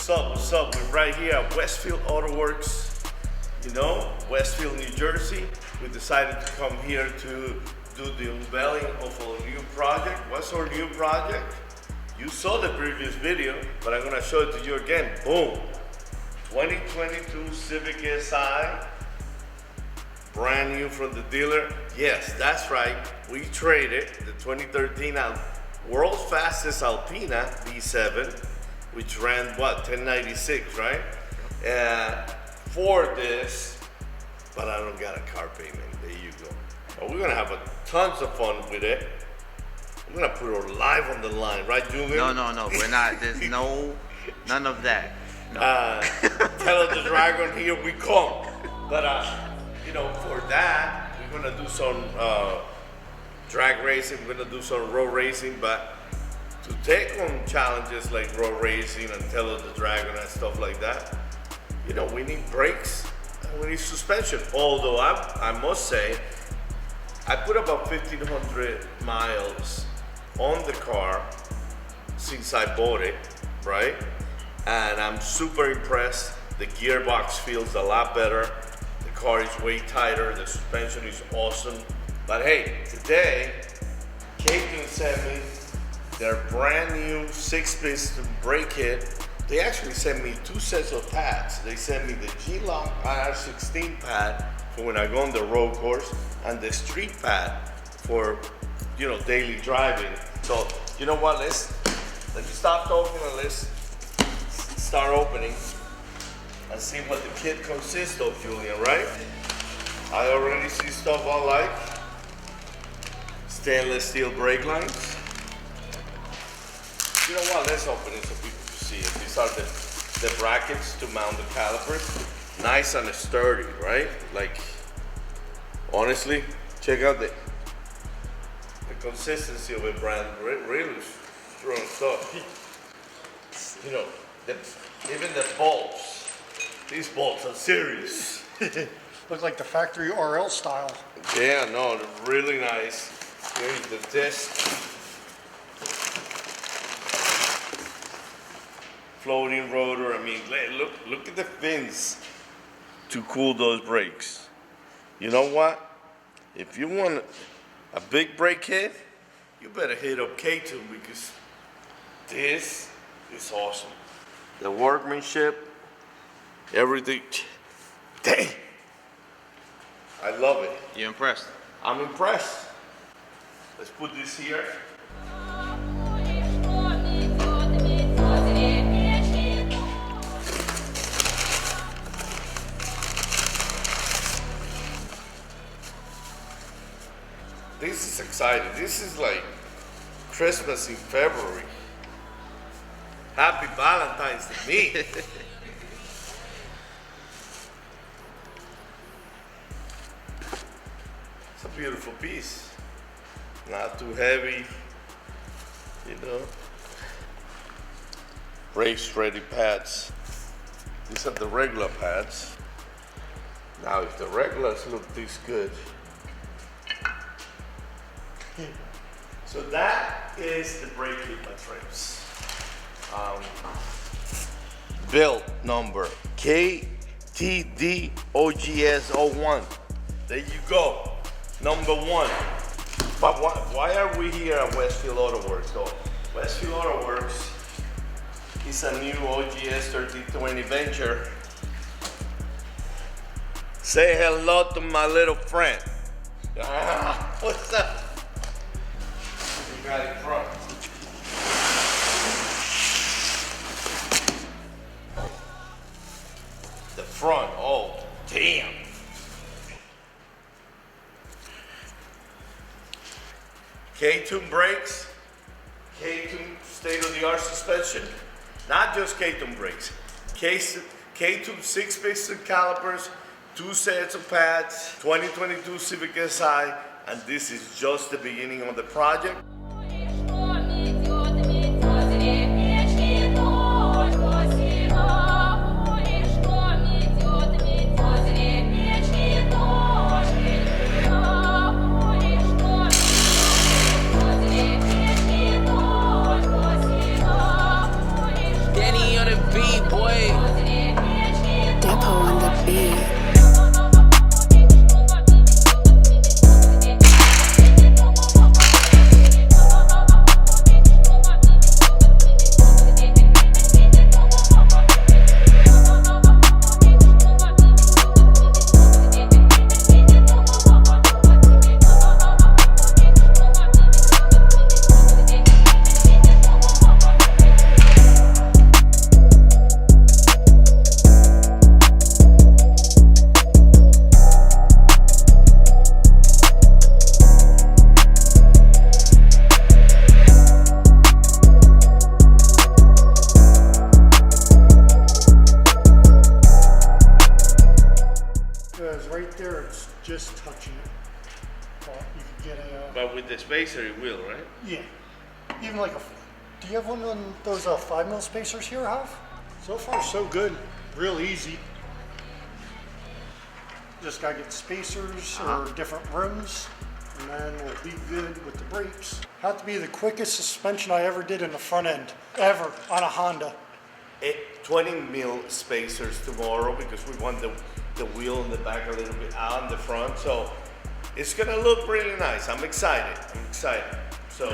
What's up? What's up? We're right here at Westfield Auto Works, you know, Westfield, New Jersey. We decided to come here to do the unveiling of a new project. What's our new project? You saw the previous video, but I'm gonna show it to you again. Boom. 2022 Civic Si, brand new from the dealer. Yes, that's right. We traded the 2013 world's fastest Alpina V7, which ran what, 1096, right? For this, but I don't got a car payment. There you go. But we're gonna have tons of fun with it. I'm gonna put her live on the line, right, Julian? No, we're not. There's none of that. No. Tell the dragon, here we come. But you know, for that, we're gonna do some drag racing. We're gonna do some road racing, but to take on challenges like road racing and Tell the Dragon and stuff like that, you know, we need brakes and we need suspension. Although I must say, I put about 1,500 miles on the car since I bought it, right? And I'm super impressed. The gearbox feels a lot better. The car is way tighter. The suspension is awesome. But hey, today, Caitlin sent me their brand new 6-piston brake kit. They actually sent me 2 sets of pads. They sent me the G-Lock IR16 pad for when I go on the road course and the street pad for, you know, daily driving. So, you know what, let's stop talking and let's start opening and see what the kit consists of, Julian, right? I already see stuff I like. Stainless steel brake lines. You know what, let's open it so people can see it. These are the brackets to mount the calipers. Nice and sturdy, right? Like, honestly, check out the consistency of a brand, really strong stuff. You know, even the bolts, these bolts are serious. Look like the factory RL style. Yeah, no, they're really nice. Here's the disc. Floating rotor. I mean, look at the fins to cool those brakes. You know what? If you want a big brake kit, you better hit up K2 because this is awesome. The workmanship, everything. Dang! I love it. You impressed? I'm impressed. Let's put this here. This is exciting. This is like Christmas in February. Happy Valentine's to me. It's a beautiful piece. Not too heavy, you know. Race ready pads. These are the regular pads. Now if the regulars look this good. So that is the brake kit matrix. Build number KTDOGS01. There you go, number 1. But why are we here at Westfield Auto Works though? Westfield Auto Works is a new OGS 3020 venture. Say hello to my little friend. What's up? You got it front. The front, oh damn. K2 brakes, K2 state-of-the-art suspension, not just K2 brakes, K2 6-piston calipers, 2 sets of pads, 2022 Civic Si, and this is just the beginning of the project. Danny on the beat, boy. with the spacer it will, right? Yeah. Even like do you have one of those 5mm spacers here, Half? So far, so good. Real easy. Just gotta get spacers or different rims, and then we'll be good with the brakes. Had to be the quickest suspension I ever did in the front end, ever, on a Honda. 20 mil spacers tomorrow because we want the wheel in the back a little bit out in the front. So it's gonna look really nice. I'm excited. So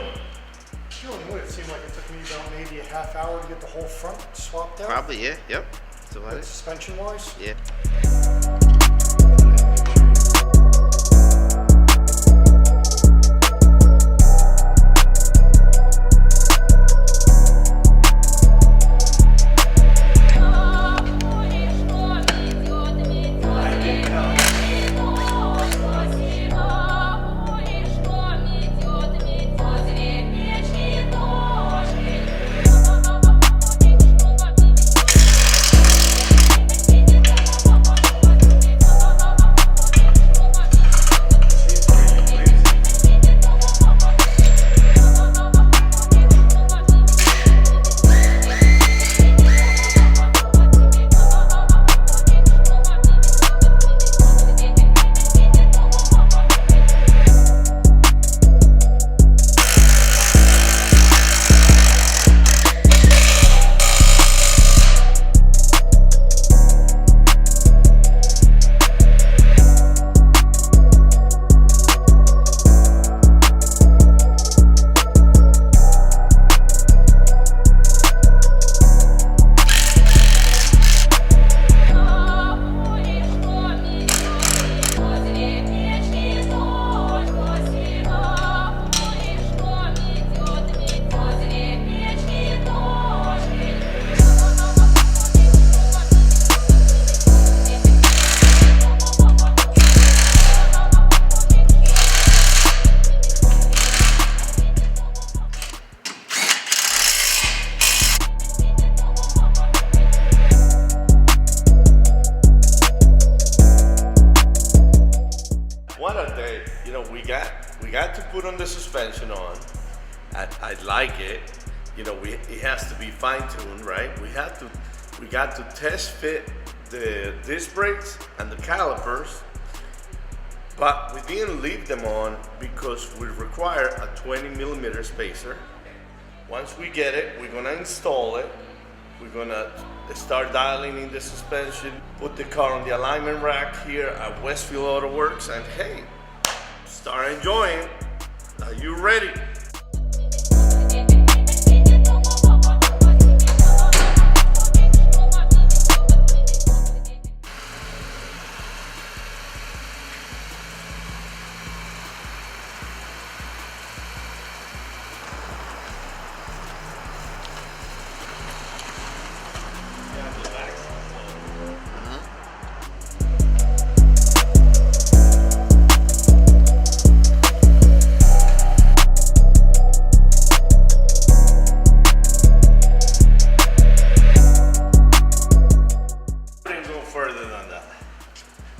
Feeling good. It seemed like it took me about maybe a half hour to get the whole front swapped out. Probably, yeah, yep. So what? Suspension wise. Yeah. What a day. You know, we got to put on the suspension on. I like it. You know, it has to be fine-tuned, right? We got to test fit the disc brakes and the calipers, but we didn't leave them on because we require a 20mm spacer. Once we get it, we're gonna install it. We're gonna start dialing in the suspension, put the car on the alignment rack here at Westfield Auto Works, and hey, start enjoying. Are you ready?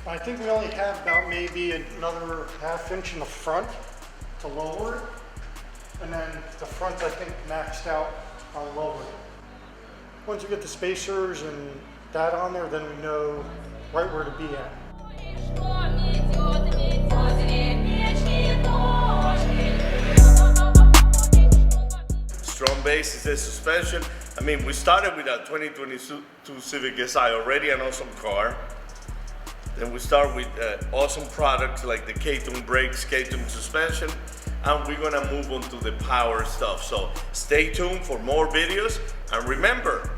I think we only have about maybe another ½ inch in the front to lower it. And then the front, I think, maxed out on lower. Once we get the spacers and that on there, then we know right where to be at. Strong base is the suspension. I mean, we started with a 2022 Civic Si, already an awesome car. Then we start with awesome products like the K-tune brakes, K-tune suspension, and we're gonna move on to the power stuff. So stay tuned for more videos. And remember,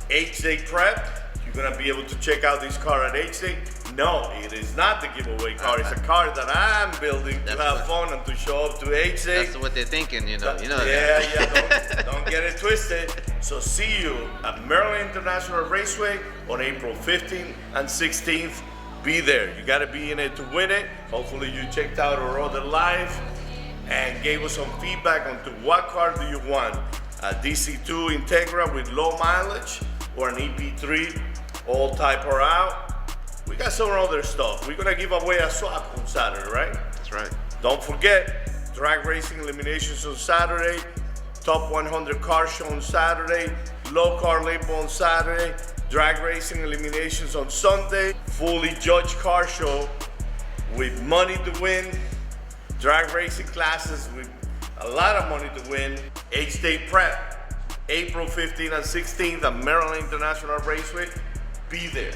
HDAY prep, you're gonna be able to check out this car at HDAY. No, it is not the giveaway car. It's a car that I'm building to have fun and to show up to HDAY. That's what they're thinking, you know. Yeah, don't get it twisted. So see you at Maryland International Raceway on April 15th and 16th. Be there. You gotta be in it to win it. Hopefully you checked out our other live and gave us some feedback on to what car do you want. A DC2 Integra with low mileage or an EP3 all type R out. We got some other stuff. We're gonna give away a swap on Saturday, right? That's right. Don't forget, drag racing eliminations on Saturday, top 100 car show on Saturday, low car label on Saturday, drag racing eliminations on Sunday, fully judged car show with money to win, drag racing classes with a lot of money to win, HDAY prep, April 15th and 16th at Maryland International Raceway. Be there.